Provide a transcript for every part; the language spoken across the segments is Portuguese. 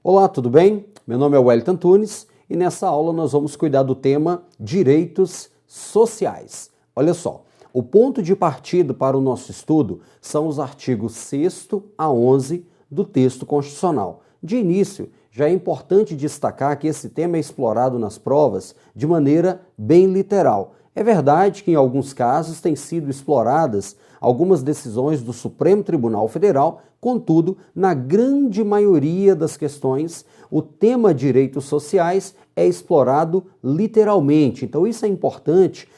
Olá, tudo bem? Meu nome é Wellington Antunes e nessa aula nós vamos cuidar do tema direitos sociais. Olha só, o ponto de partida para o nosso estudo são os artigos 6º a 11 do texto constitucional. De início, já é importante destacar que esse tema é explorado nas provas de maneira bem literal. É verdade que em alguns casos têm sido exploradas algumas decisões do Supremo Tribunal Federal, contudo, na grande maioria das questões, o tema direitos sociais é explorado literalmente. Então isso é importante.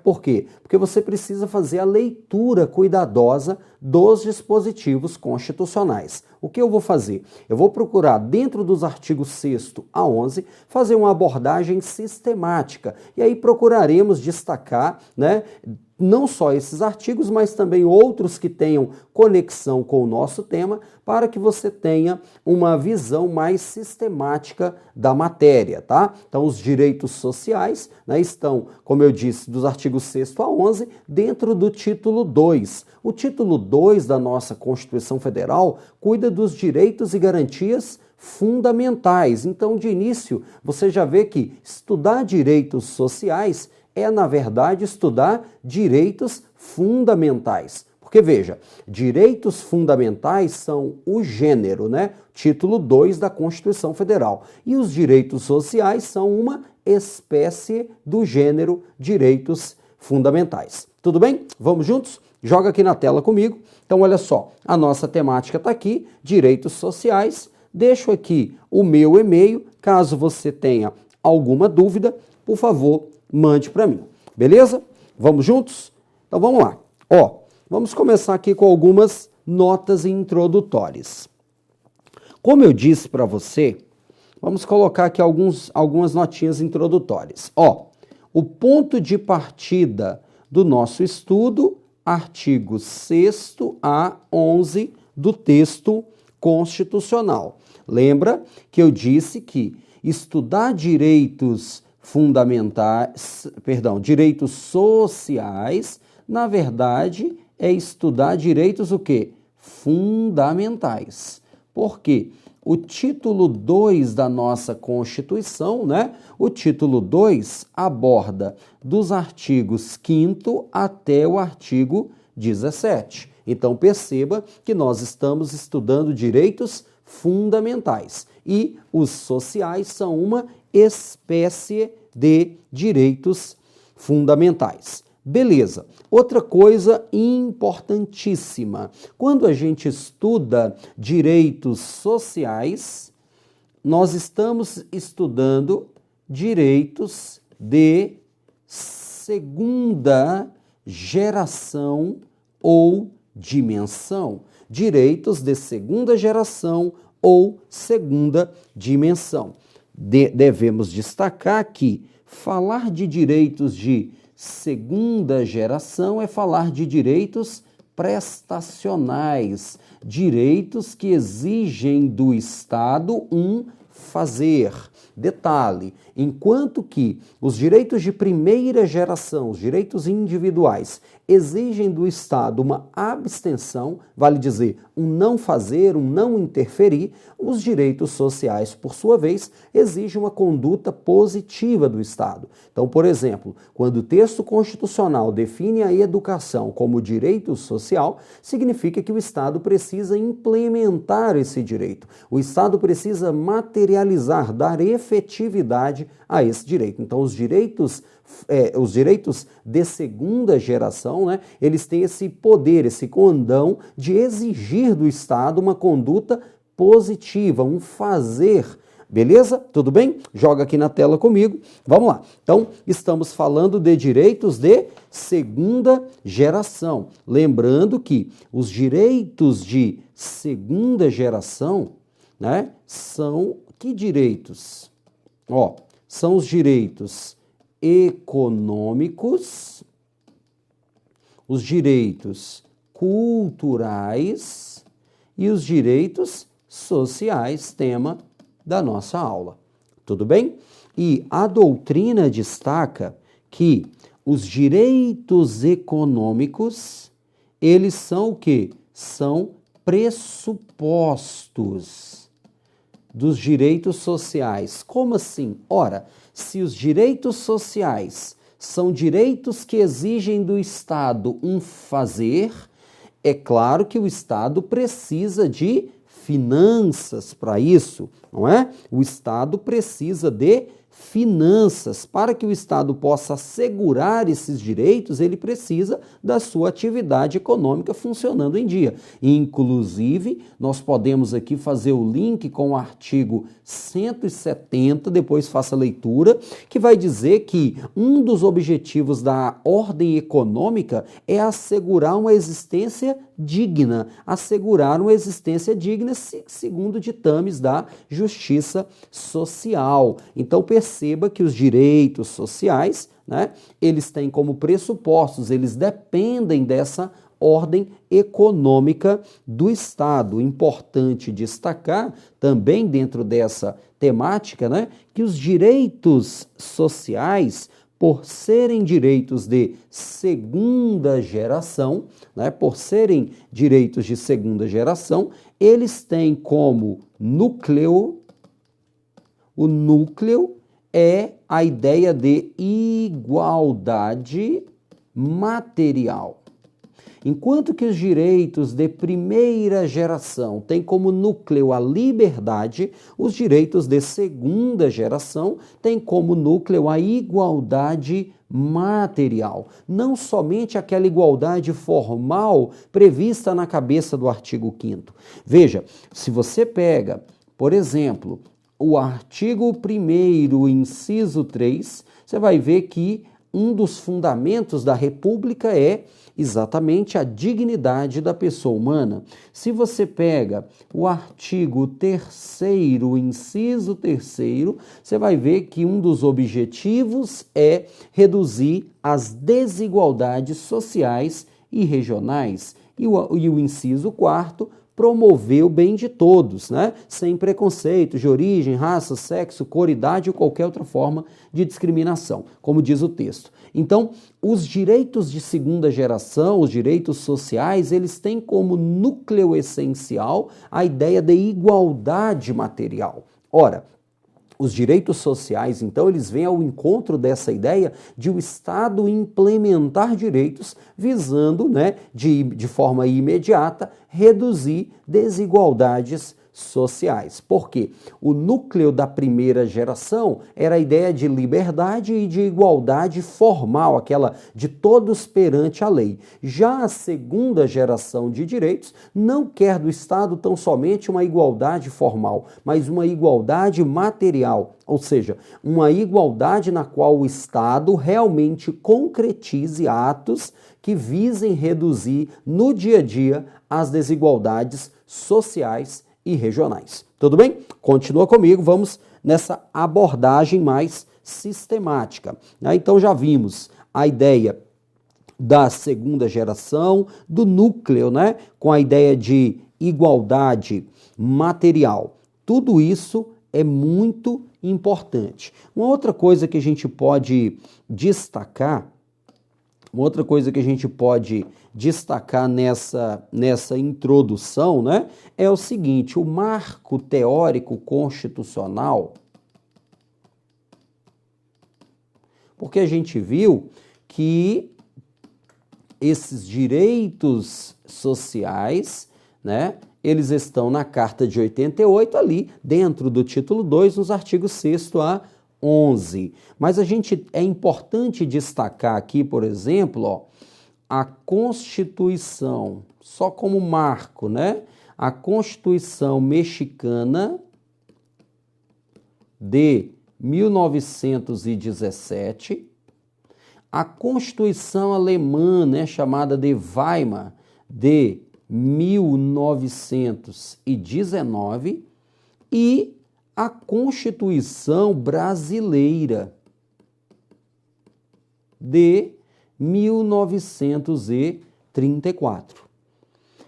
Por quê? Porque você precisa fazer a leitura cuidadosa dos dispositivos constitucionais. O que eu vou fazer? Eu vou procurar, dentro dos artigos 6º a 11, fazer uma abordagem sistemática. E aí procuraremos destacar, não só esses artigos, mas também outros que tenham conexão com o nosso tema, para que você tenha uma visão mais sistemática da matéria, tá? Então, os direitos sociais, estão, como eu disse, dos artigos 6º a 11, dentro do título 2. O título 2 da nossa Constituição Federal cuida dos direitos e garantias fundamentais. Então, de início, você já vê que estudar direitos sociais é, na verdade, estudar direitos fundamentais. Porque, veja, direitos fundamentais são o gênero, Título 2 da Constituição Federal. E os direitos sociais são uma espécie do gênero direitos fundamentais. Tudo bem? Vamos juntos? Joga aqui na tela comigo. Então, olha só, a nossa temática está aqui, direitos sociais. Deixo aqui o meu e-mail, caso você tenha alguma dúvida, por favor, mande para mim. Beleza? Vamos juntos? Então vamos lá. Vamos começar aqui com algumas notas introdutórias. Como eu disse para você, vamos colocar aqui algumas notinhas introdutórias. O ponto de partida do nosso estudo, artigos 6º a 11 do texto constitucional. Lembra que eu disse que estudar direitos direitos sociais, na verdade, é estudar direitos o quê? Fundamentais. Por quê? O título 2 da nossa Constituição, O título 2 aborda dos artigos 5º até o artigo 17. Então, perceba que nós estamos estudando direitos fundamentais e os sociais são uma espécie de direitos fundamentais. Beleza. Outra coisa importantíssima. Quando a gente estuda direitos sociais, nós estamos estudando direitos de segunda geração ou dimensão. Direitos de segunda geração ou segunda dimensão. Devemos destacar que falar de direitos de segunda geração é falar de direitos prestacionais, direitos que exigem do Estado um fazer. Detalhe, enquanto que os direitos de primeira geração, os direitos individuais, exigem do Estado uma abstenção, vale dizer, um não fazer, um não interferir, os direitos sociais, por sua vez, exigem uma conduta positiva do Estado. Então, por exemplo, quando o texto constitucional define a educação como direito social, significa que o Estado precisa implementar esse direito. O Estado precisa materializar, dar efetividade a esse direito. Então, os direitos de segunda geração, eles têm esse poder, esse condão de exigir do Estado uma conduta positiva, um fazer. Beleza? Tudo bem? Joga aqui na tela comigo. Vamos lá. Então, estamos falando de direitos de segunda geração. Lembrando que os direitos de segunda geração, são que direitos? São os direitos econômicos, os direitos culturais e os direitos sociais, tema da nossa aula. Tudo bem? E a doutrina destaca que os direitos econômicos, eles são o quê? São pressupostos dos direitos sociais. Como assim? Ora, se os direitos sociais são direitos que exigem do Estado um fazer, é claro que o Estado precisa de finanças para isso, não é? O Estado precisa de finanças. Para que o Estado possa assegurar esses direitos, ele precisa da sua atividade econômica funcionando em dia. Inclusive, nós podemos aqui fazer o link com o artigo 170, depois faça a leitura, que vai dizer que um dos objetivos da ordem econômica é assegurar uma existência digna, segundo ditames da justiça social. Então perceba que os direitos sociais, né, eles têm como pressupostos, eles dependem dessa ordem econômica do Estado. Importante destacar também dentro dessa temática, né, que os direitos sociais, por serem direitos de segunda geração, né, eles têm como núcleo, o núcleo é a ideia de igualdade material. Enquanto que os direitos de primeira geração têm como núcleo a liberdade, os direitos de segunda geração têm como núcleo a igualdade material. Não somente aquela igualdade formal prevista na cabeça do artigo 5º. Veja, se você pega, por exemplo, o artigo 1º, inciso 3, você vai ver que um dos fundamentos da República é exatamente a dignidade da pessoa humana. Se você pega o artigo 3º, inciso 3º, você vai ver que um dos objetivos é reduzir as desigualdades sociais e regionais. E o inciso 4º, promover o bem de todos, né? Sem preconceito de origem, raça, sexo, cor, idade ou qualquer outra forma de discriminação, como diz o texto. Então, os direitos de segunda geração, os direitos sociais, eles têm como núcleo essencial a ideia de igualdade material. Ora, os direitos sociais, então, eles vêm ao encontro dessa ideia de o Estado implementar direitos visando, né, de forma imediata, reduzir desigualdades sociais. Por quê? O núcleo da primeira geração era a ideia de liberdade e de igualdade formal, aquela de todos perante a lei. Já a segunda geração de direitos não quer do Estado tão somente uma igualdade formal, mas uma igualdade material, ou seja, uma igualdade na qual o Estado realmente concretize atos que visem reduzir no dia a dia as desigualdades sociais e regionais. Tudo bem? Continua comigo, vamos nessa abordagem mais sistemática. Então já vimos a ideia da segunda geração, do núcleo, né, com a ideia de igualdade material. Tudo isso é muito importante. Uma outra coisa que a gente pode destacar, nessa introdução, né, é o seguinte: o marco teórico constitucional, porque a gente viu que esses direitos sociais, né, eles estão na Carta de 88 ali, dentro do título 2, nos artigos 6º a 11. Mas é importante destacar aqui, por exemplo, ó, a Constituição, só como marco, né? A Constituição mexicana de 1917, a Constituição alemã, né, chamada de Weimar, de 1919, e a Constituição brasileira de 1934.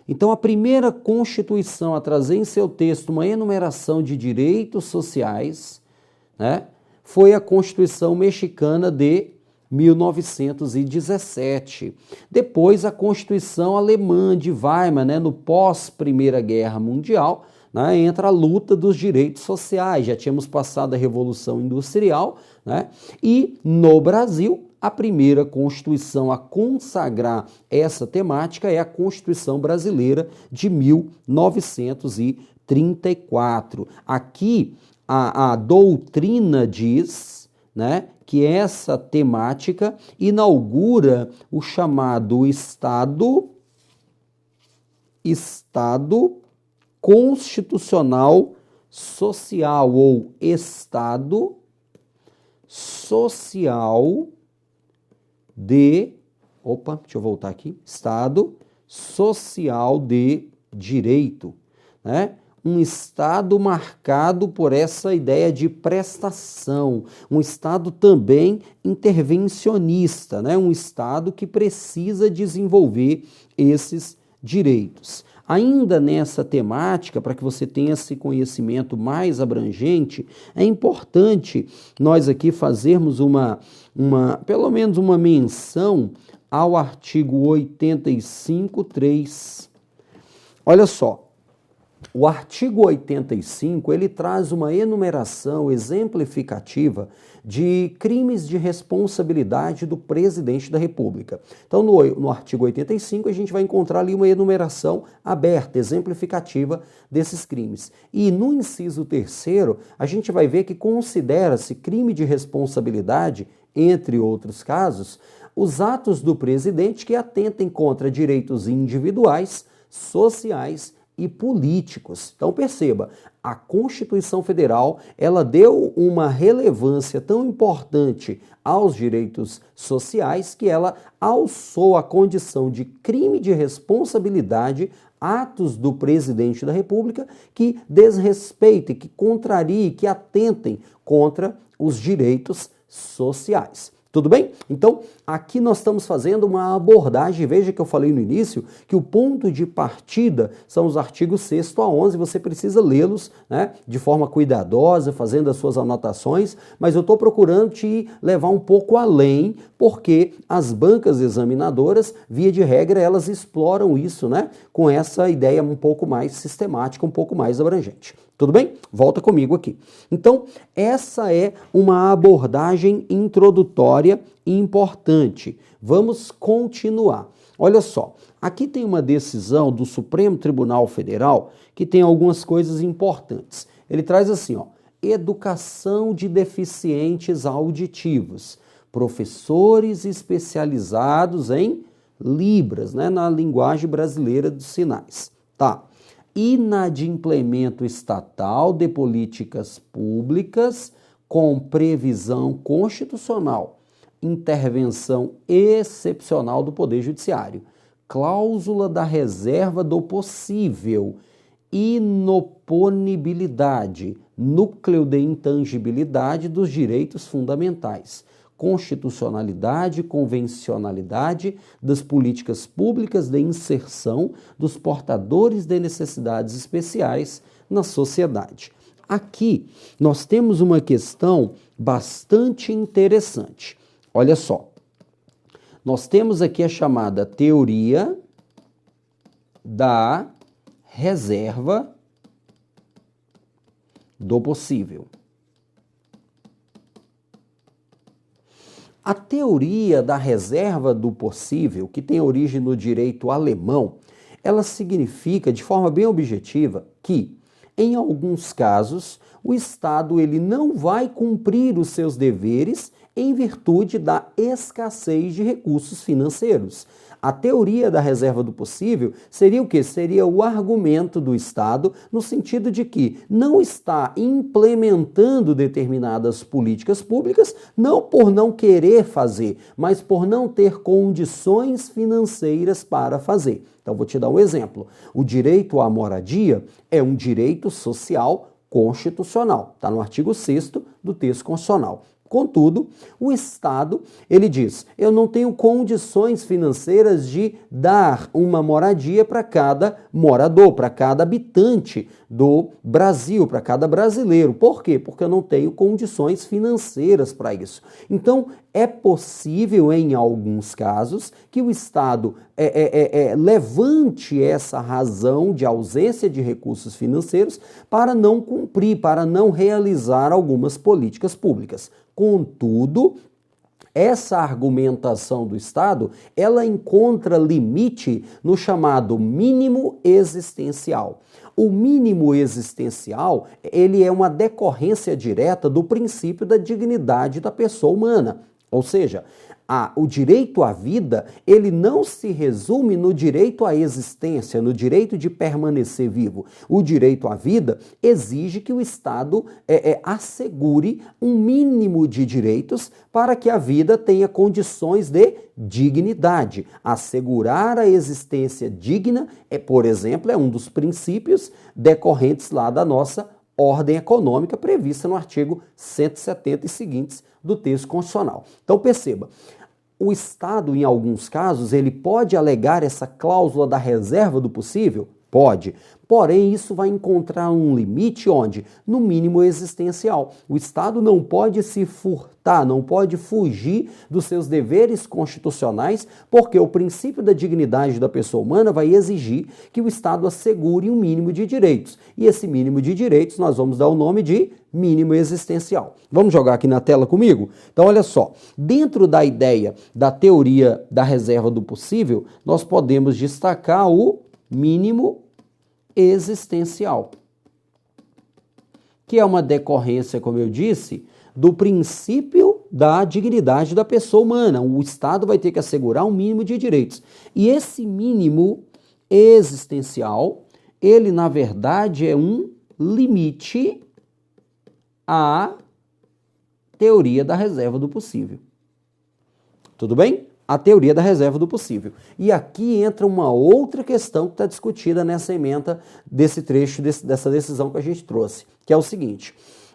Então, a primeira Constituição a trazer em seu texto uma enumeração de direitos sociais, né, foi a Constituição mexicana de 1917. Depois, a Constituição alemã de Weimar, né, no pós-Primeira Guerra Mundial, né, entra a luta dos direitos sociais. Já tínhamos passado a Revolução Industrial, né, e no Brasil, a primeira Constituição a consagrar essa temática é a Constituição Brasileira de 1934. Aqui, a doutrina diz, né, que essa temática inaugura o chamado Estado constitucional social ou Estado social de, deixa eu voltar aqui, Estado social de direito, né? Um Estado marcado por essa ideia de prestação, um Estado também intervencionista, né? Um Estado que precisa desenvolver esses direitos. Ainda nessa temática, para que você tenha esse conhecimento mais abrangente, é importante nós aqui fazermos pelo menos uma menção ao artigo 85.3. Olha só. O artigo 85, ele traz uma enumeração exemplificativa de crimes de responsabilidade do presidente da República. Então, no artigo 85, a gente vai encontrar ali uma enumeração aberta, exemplificativa desses crimes. E no inciso 3º, a gente vai ver que considera-se crime de responsabilidade, entre outros casos, os atos do presidente que atentem contra direitos individuais, sociais e políticos. Então perceba, a Constituição Federal, ela deu uma relevância tão importante aos direitos sociais que ela alçou a condição de crime de responsabilidade atos do presidente da República que desrespeitem, que contrariem, que atentem contra os direitos sociais. Tudo bem? Então, aqui nós estamos fazendo uma abordagem, veja que eu falei no início, que o ponto de partida são os artigos 6º a 11, você precisa lê-los, né, de forma cuidadosa, fazendo as suas anotações, mas eu estou procurando te levar um pouco além, porque as bancas examinadoras, via de regra, elas exploram isso, né, com essa ideia um pouco mais sistemática, um pouco mais abrangente. Tudo bem? Volta comigo aqui. Então, essa é uma abordagem introdutória importante. Vamos continuar. Olha só, aqui tem uma decisão do Supremo Tribunal Federal que tem algumas coisas importantes. Ele traz assim, ó, educação de deficientes auditivos, professores especializados em Libras, né, na linguagem brasileira dos sinais. Tá. Inadimplemento estatal de políticas públicas com previsão constitucional, intervenção excepcional do Poder Judiciário, cláusula da reserva do possível, inoponibilidade, núcleo de intangibilidade dos direitos fundamentais, constitucionalidade, convencionalidade das políticas públicas de inserção dos portadores de necessidades especiais na sociedade. Aqui nós temos uma questão bastante interessante. Olha só, nós temos aqui a chamada teoria da reserva do possível. A teoria da reserva do possível, que tem origem no direito alemão, ela significa, de forma bem objetiva, que, em alguns casos, o Estado ele não vai cumprir os seus deveres em virtude da escassez de recursos financeiros. A teoria da reserva do possível seria o quê? Seria o argumento do Estado no sentido de que não está implementando determinadas políticas públicas, não por não querer fazer, mas por não ter condições financeiras para fazer. Então, vou te dar um exemplo. O direito à moradia é um direito social constitucional. Está no artigo 6º do texto constitucional. Contudo, o Estado, ele diz, eu não tenho condições financeiras de dar uma moradia para cada morador, para cada habitante do Brasil, para cada brasileiro. Por quê? Porque eu não tenho condições financeiras para isso. Então, é possível, em alguns casos, que o Estado levante essa razão de ausência de recursos financeiros para não cumprir, para não realizar algumas políticas públicas. Contudo, essa argumentação do Estado, ela encontra limite no chamado mínimo existencial. O mínimo existencial, ele é uma decorrência direta do princípio da dignidade da pessoa humana. Ou seja, o direito à vida, ele não se resume no direito à existência, no direito de permanecer vivo. O direito à vida exige que o Estado assegure um mínimo de direitos para que a vida tenha condições de dignidade. Assegurar a existência digna, por exemplo, é um dos princípios decorrentes lá da nossa ordem econômica prevista no artigo 170 e seguintes do texto constitucional. Então perceba, o Estado, em alguns casos, ele pode alegar essa cláusula da reserva do possível? Pode. Porém, isso vai encontrar um limite onde? No mínimo existencial. O Estado não pode se furtar, não pode fugir dos seus deveres constitucionais, porque o princípio da dignidade da pessoa humana vai exigir que o Estado assegure um mínimo de direitos. E esse mínimo de direitos nós vamos dar o nome de mínimo existencial. Vamos jogar aqui na tela comigo? Então, olha só. Dentro da ideia da teoria da reserva do possível, nós podemos destacar o mínimo existencial, que é uma decorrência, como eu disse, do princípio da dignidade da pessoa humana. O Estado vai ter que assegurar um mínimo de direitos. E esse mínimo existencial, ele na verdade é um limite à teoria da reserva do possível. Tudo bem? A teoria da reserva do possível. E aqui entra uma outra questão que está discutida nessa ementa desse trecho, dessa decisão que a gente trouxe, que é o seguinte: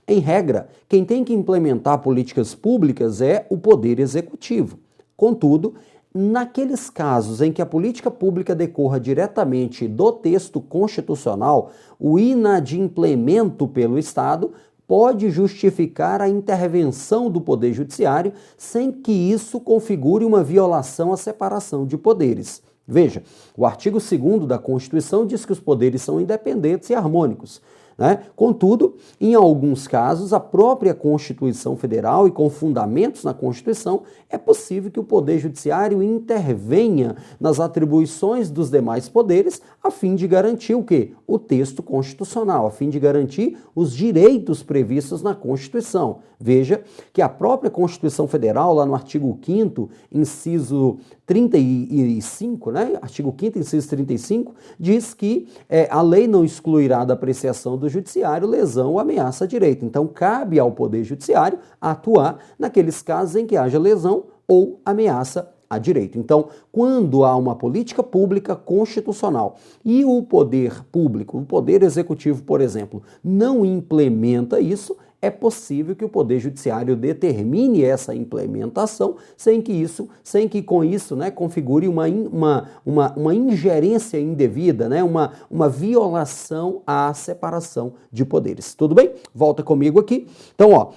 em regra, quem tem que implementar políticas públicas é o Poder Executivo. Contudo, naqueles casos em que a política pública decorra diretamente do texto constitucional, o inadimplemento pelo Estado pode justificar a intervenção do Poder Judiciário sem que isso configure uma violação à separação de poderes. Veja, o artigo 2º da Constituição diz que os poderes são independentes e harmônicos, né? Contudo, em alguns casos, a própria Constituição Federal e com fundamentos na Constituição, é possível que o Poder Judiciário intervenha nas atribuições dos demais poderes a fim de garantir o quê? O texto constitucional, a fim de garantir os direitos previstos na Constituição. Veja que a própria Constituição Federal, lá no artigo 5º, inciso 35, né? Artigo 5º, inciso 35, diz que a lei não excluirá da apreciação do Judiciário lesão ou ameaça a direito. Então, cabe ao Poder Judiciário atuar naqueles casos em que haja lesão ou ameaça a direito. Então, quando há uma política pública constitucional e o poder público, o Poder Executivo, por exemplo, não implementa isso, é possível que o Poder Judiciário determine essa implementação sem que com isso, né, configure uma ingerência indevida, né, uma violação à separação de poderes. Tudo bem? Volta comigo aqui. Então,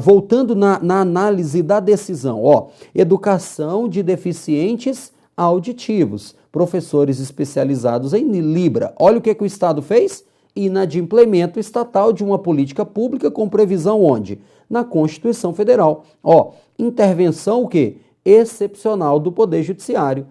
voltando na análise da decisão, educação de deficientes auditivos, professores especializados em Libra. Olha o que o Estado fez? Inadimplemento estatal de uma política pública com previsão onde? Na Constituição Federal. Intervenção o quê? Excepcional do Poder Judiciário.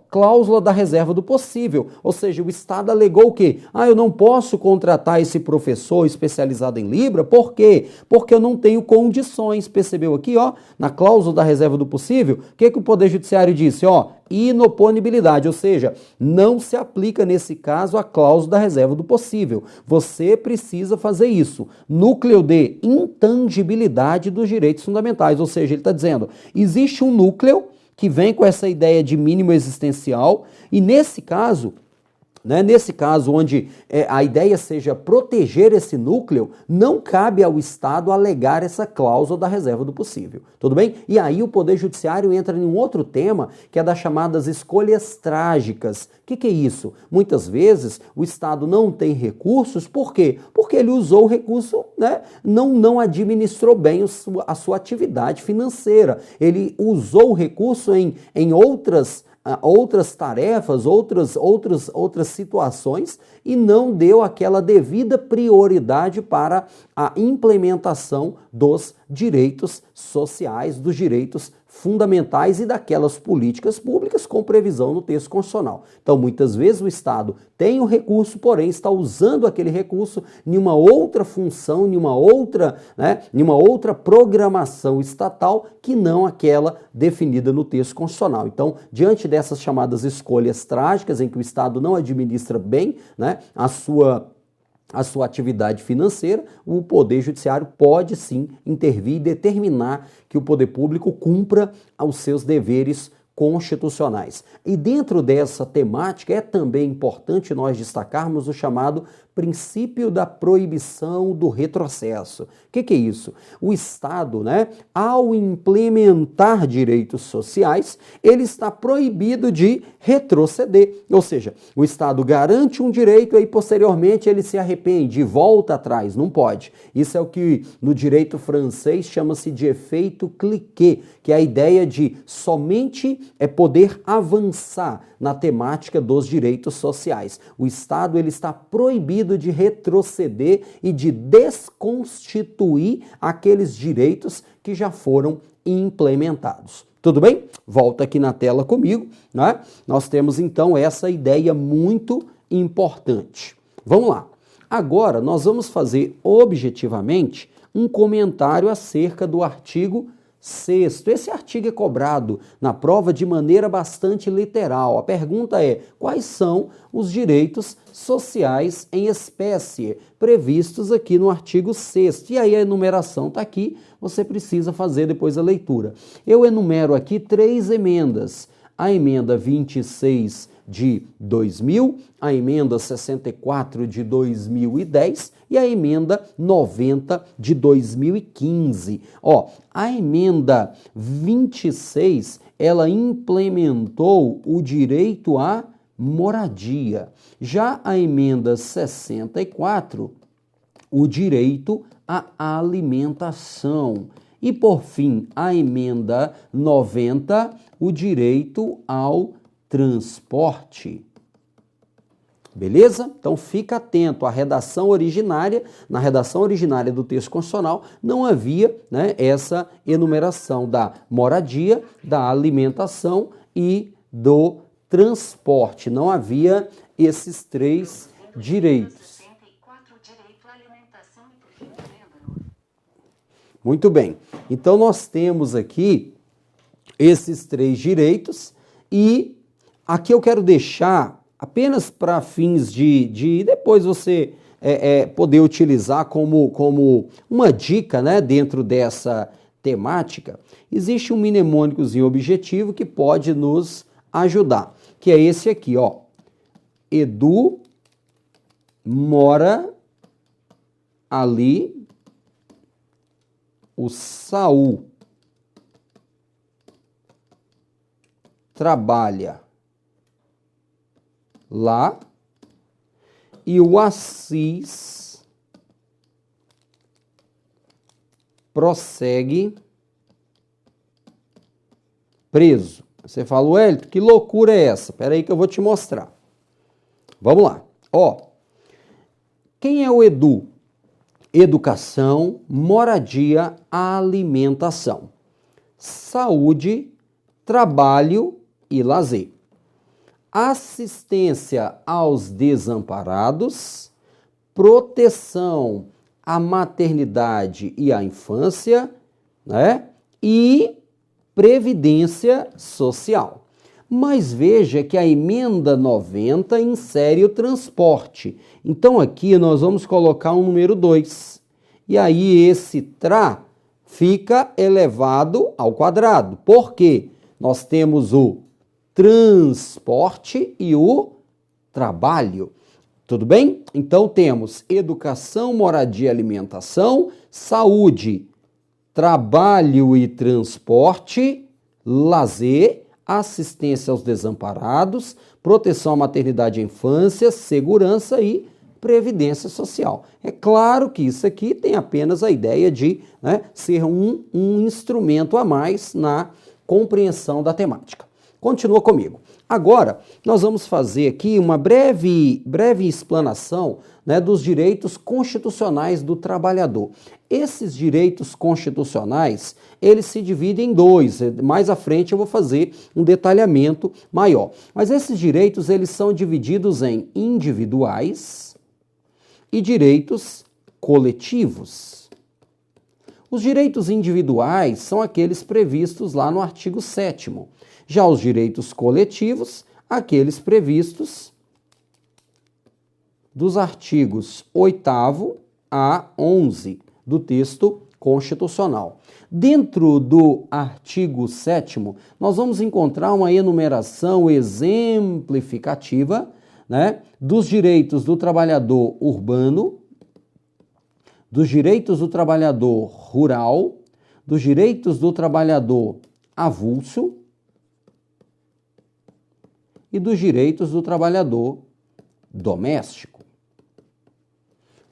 Cláusula da reserva do possível, ou seja, o Estado alegou o quê? Eu não posso contratar esse professor especializado em Libra, por quê? Porque eu não tenho condições, percebeu aqui, na cláusula da reserva do possível, o que o Poder Judiciário disse? Inoponibilidade, ou seja, não se aplica nesse caso a cláusula da reserva do possível. Você precisa fazer isso. Núcleo de intangibilidade dos direitos fundamentais, ou seja, ele está dizendo, existe um núcleo que vem com essa ideia de mínimo existencial, e nesse caso, né, nesse caso onde a ideia seja proteger esse núcleo, não cabe ao Estado alegar essa cláusula da reserva do possível. Tudo bem? E aí o Poder Judiciário entra em um outro tema, que é das chamadas escolhas trágicas. O que é isso? Muitas vezes o Estado não tem recursos, por quê? Porque ele usou o recurso, né, não administrou bem a sua atividade financeira. Ele usou o recurso em outras tarefas, outras situações e não deu aquela devida prioridade para a implementação dos direitos sociais, dos direitos fundamentais e daquelas políticas públicas com previsão no texto constitucional. Então, muitas vezes o Estado tem o recurso, porém está usando aquele recurso em uma outra função, em uma outra programação estatal que não aquela definida no texto constitucional. Então, diante dessas chamadas escolhas trágicas em que o Estado não administra bem, né, a sua atividade financeira, o Poder Judiciário pode sim intervir e determinar que o poder público cumpra os seus deveres constitucionais. E dentro dessa temática é também importante nós destacarmos o chamado princípio da proibição do retrocesso. O que é isso? O Estado, né, ao implementar direitos sociais, ele está proibido de retroceder. Ou seja, o Estado garante um direito e posteriormente ele se arrepende e volta atrás. Não pode. Isso é o que no direito francês chama-se de efeito cliquet, que é a ideia de somente poder avançar na temática dos direitos sociais. O Estado ele está proibido de retroceder e de desconstituir aqueles direitos que já foram implementados. Tudo bem? Volta aqui na tela comigo, né? Nós temos então essa ideia muito importante. Vamos lá. Agora nós vamos fazer objetivamente um comentário acerca do artigo 6º. Esse artigo é cobrado na prova de maneira bastante literal. A pergunta é: quais são os direitos sociais em espécie previstos aqui no artigo 6º? E aí a enumeração está aqui, você precisa fazer depois a leitura. Eu enumero aqui 3 emendas. A emenda 26 de 2000, a emenda 64 de 2010 e a emenda 90 de 2015. A emenda 26, ela implementou o direito à moradia. Já a emenda 64, o direito à alimentação. E, por fim, a emenda 90, o direito ao transporte. Beleza? Então fica atento à redação originária. Na redação originária do texto constitucional não havia, né, essa enumeração da moradia, da alimentação e do transporte. Não havia esses 3 direitos. Muito bem. Então nós temos aqui esses 3 direitos e aqui eu quero deixar apenas para fins de depois você poder utilizar como uma dica, né, dentro dessa temática. Existe um mnemônicozinho objetivo que pode nos ajudar, que é esse aqui, Edu mora ali, o Saul trabalha lá e o Assis prossegue preso. Você fala: Wellington, que loucura é essa? Espera aí que eu vou te mostrar. Vamos lá. Quem é o Edu? Educação, moradia, alimentação, saúde, trabalho e lazer. Assistência aos desamparados, proteção à maternidade e à infância, né? E previdência social. Mas veja que a emenda 90 insere o transporte. Então aqui nós vamos colocar um número 2. E aí esse tra fica elevado ao quadrado. Por quê? Nós temos o transporte e o trabalho. Tudo bem? Então temos educação, moradia, alimentação, saúde, trabalho e transporte, lazer, assistência aos desamparados, proteção à maternidade e infância, segurança e previdência social. É claro que isso aqui tem apenas a ideia de, né, ser um instrumento a mais na compreensão da temática. Continua comigo. Agora, nós vamos fazer aqui uma breve explanação, né, dos direitos constitucionais do trabalhador. Esses direitos constitucionais, eles se dividem em dois. Mais à frente eu vou fazer um detalhamento maior. Mas esses direitos, eles são divididos em individuais e direitos coletivos. Os direitos individuais são aqueles previstos lá no artigo 7º. Já os direitos coletivos, aqueles previstos dos artigos 8º a 11 do texto constitucional. Dentro do artigo 7º, nós vamos encontrar uma enumeração exemplificativa, né, dos direitos do trabalhador urbano, dos direitos do trabalhador rural, dos direitos do trabalhador avulso e dos direitos do trabalhador doméstico.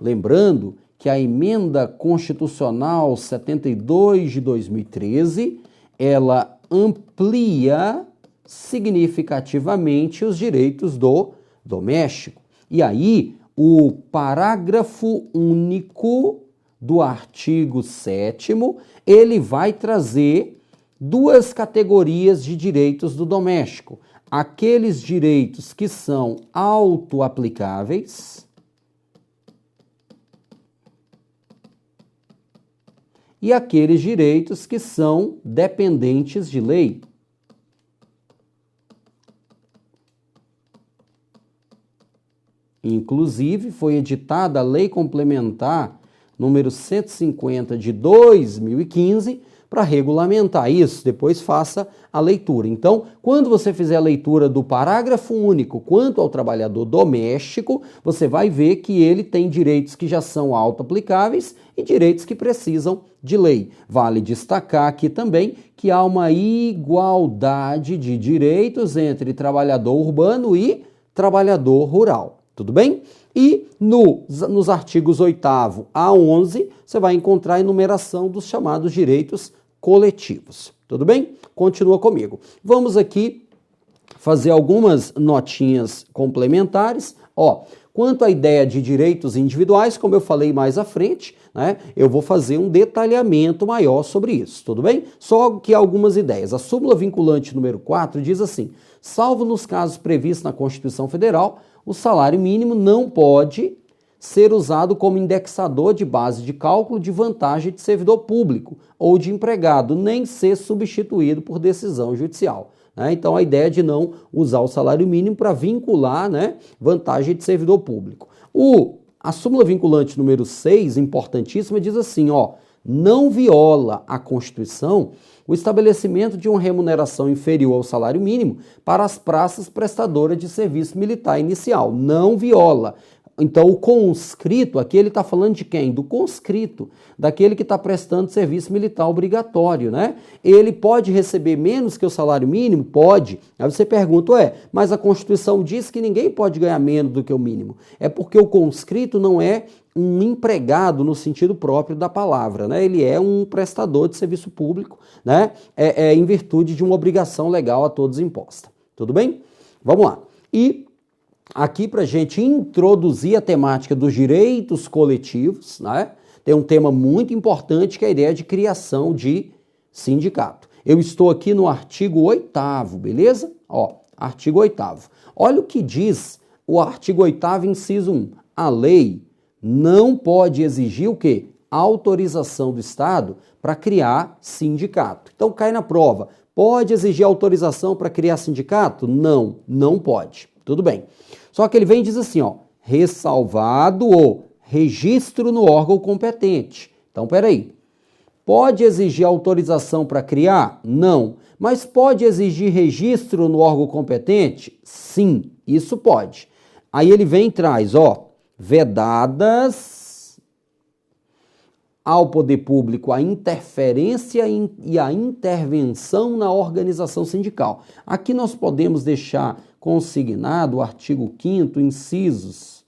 Lembrando que a Emenda Constitucional 72 de 2013, ela amplia significativamente os direitos do doméstico. E aí, o parágrafo único do artigo 7º, ele vai trazer duas categorias de direitos do doméstico. Aqueles direitos que são autoaplicáveis e aqueles direitos que são dependentes de lei. Inclusive, foi editada a Lei Complementar número 150 de 2015 para regulamentar isso. Depois faça a leitura. Então, quando você fizer a leitura do parágrafo único quanto ao trabalhador doméstico, você vai ver que ele tem direitos que já são auto-aplicáveis e direitos que precisam de lei. Vale destacar aqui também que há uma igualdade de direitos entre trabalhador urbano e trabalhador rural. Tudo bem? E nos artigos 8º a 11, você vai encontrar a enumeração dos chamados direitos coletivos. Tudo bem? Continua comigo. Vamos aqui fazer algumas notinhas complementares. Quanto à ideia de direitos individuais, como eu falei mais à frente, né, eu vou fazer um detalhamento maior sobre isso, tudo bem? Só que algumas ideias. A súmula vinculante número 4 diz assim: salvo nos casos previstos na Constituição Federal, o salário mínimo não pode ser usado como indexador de base de cálculo de vantagem de servidor público ou de empregado, nem ser substituído por decisão judicial. Então, a ideia é de não usar o salário mínimo para vincular, né, vantagem de servidor público. A súmula vinculante número 6, importantíssima, diz assim, não viola a Constituição o estabelecimento de uma remuneração inferior ao salário mínimo para as praças prestadoras de serviço militar inicial. Não viola. Então, o conscrito, aqui ele está falando de quem? Do conscrito, daquele que está prestando serviço militar obrigatório, né? Ele pode receber menos que o salário mínimo? Pode. Aí você pergunta, mas a Constituição diz que ninguém pode ganhar menos do que o mínimo. É porque o conscrito não é um empregado no sentido próprio da palavra, né? Ele é um prestador de serviço público, né? Em virtude de uma obrigação legal a todos imposta. Tudo bem? Vamos lá. E aqui, para a gente introduzir a temática dos direitos coletivos, né, tem um tema muito importante que é a ideia de criação de sindicato. Eu estou aqui no artigo 8º, beleza? Artigo 8º. Olha o que diz o artigo 8º, inciso 1. A lei não pode exigir o quê? Autorização do Estado para criar sindicato. Então, cai na prova. Pode exigir autorização para criar sindicato? Não, não pode. Tudo bem. Só que ele vem e diz assim, ressalvado o registro no órgão competente. Então, peraí. Pode exigir autorização para criar? Não. Mas pode exigir registro no órgão competente? Sim, isso pode. Aí ele vem e traz, ó, vedadas ao poder público a interferência e a intervenção na organização sindical. Aqui nós podemos deixar consignado o artigo 5º,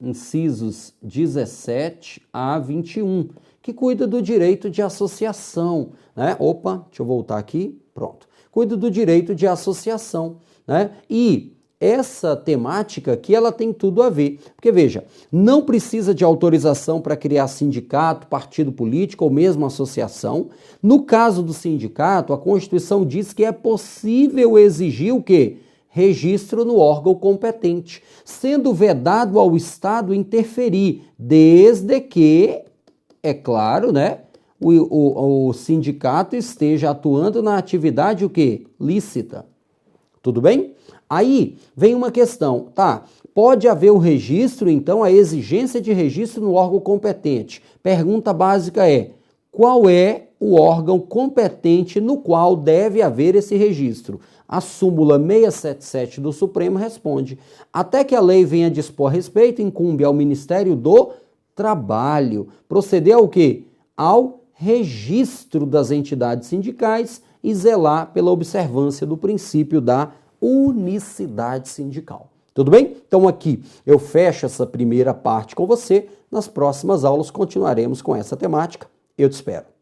incisos 17 a 21, que cuida do direito de associação, né? Opa, deixa eu voltar aqui, pronto. Cuida do direito de associação, né? E essa temática aqui, ela tem tudo a ver. Porque, veja, não precisa de autorização para criar sindicato, partido político ou mesmo associação. No caso do sindicato, a Constituição diz que é possível exigir o quê? Registro no órgão competente, sendo vedado ao Estado interferir, desde que, é claro, né, o sindicato esteja atuando na atividade o quê? Lícita. Tudo bem? Aí vem uma questão, tá? Pode haver o registro, então, a exigência de registro no órgão competente. Pergunta básica é: qual é o órgão competente no qual deve haver esse registro? A súmula 677 do Supremo responde: até que a lei venha dispor a respeito, incumbe ao Ministério do Trabalho proceder ao quê? Ao registro das entidades sindicais e zelar pela observância do princípio da unicidade sindical. Tudo bem? Então aqui eu fecho essa primeira parte com você. Nas próximas aulas continuaremos com essa temática. Eu te espero.